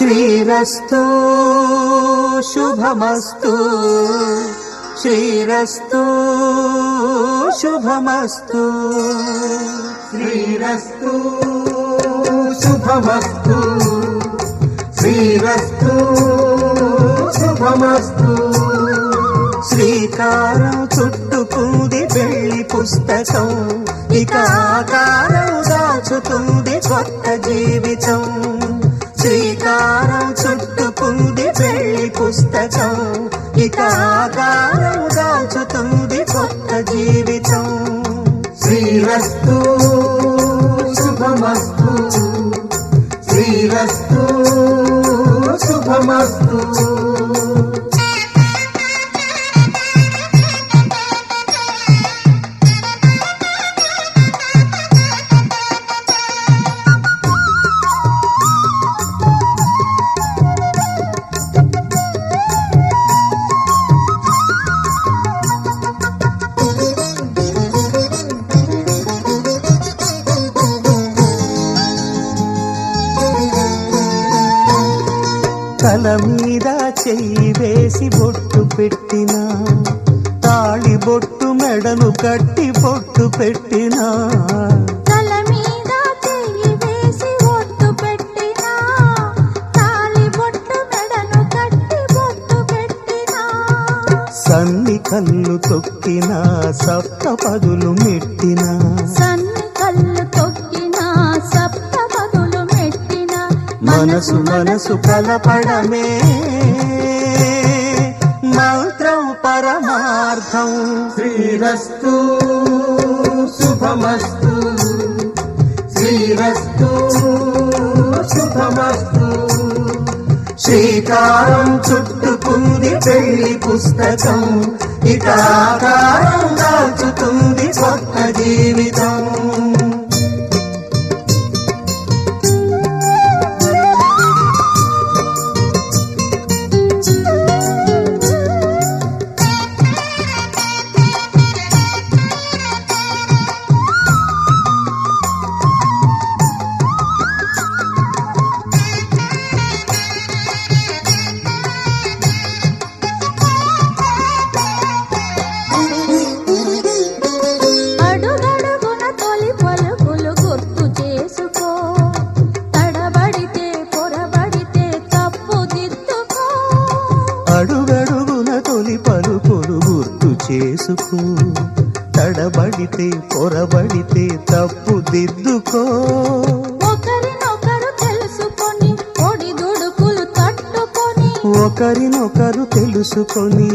శ్రీరస్తు శుభమస్తు శ్రీరస్తు శుభమస్తు శ్రీరస్తు శుభమస్తు శ్రీరస్తు శుభమస్తు శ్రీకారం చుట్టుకుంది పెళ్లి పుస్తకం ఇక ఆకారం దాచుతుంది కొత్త జీవితం శ్రీకారం చుట్టుకుంది పెళ్లి పుస్తకం ఇక ఆకారం దాచుతుంది కొత్త జీవితం శ్రీరస్తు శుభమస్తు శ్రీరస్తు శుభమస్తు తల మీద చెయ్యి వేసి బొట్టు పెట్టినా తాళి బొట్టు మెడను కట్టి బొట్టు పెట్టినా తల మీద చెయ్యి వేసి బొట్టు పెట్టినా తాళి బొట్టు మెడను కట్టి బొట్టు పెట్టినా సన్ని కళ్ళు తొక్కినా సప్త పదులు మెట్టినా సన్ని కళ్ళు తొక్కినా సప్త పదులు మెట్టినా మనసు మనసు కలపడమే మంత్రం పరమార్థం శ్రీరస్తు శుభమస్తు శ్రీరస్తు శుభమస్తు శ్రీకారం చుట్టుకుంది పెళ్లి పుస్తకం ఇక ఆకారం దాచుతుంది కొత్త జీవితం అడుగడుగున తొలి పలుకులు గుర్తు చేసుకో తడబడితే పొరబడితే తప్పు దిద్దుకో అడుగడుగున తొలి పలుకులు గుర్తు చేసుకో తడబడితే పొరబడితే తప్పు దిద్దుకో ఒకరినొకరు తెలుసుకొని ఒడిదుడుకులు తట్టుకొని ఒకరినొకరు తెలుసుకొని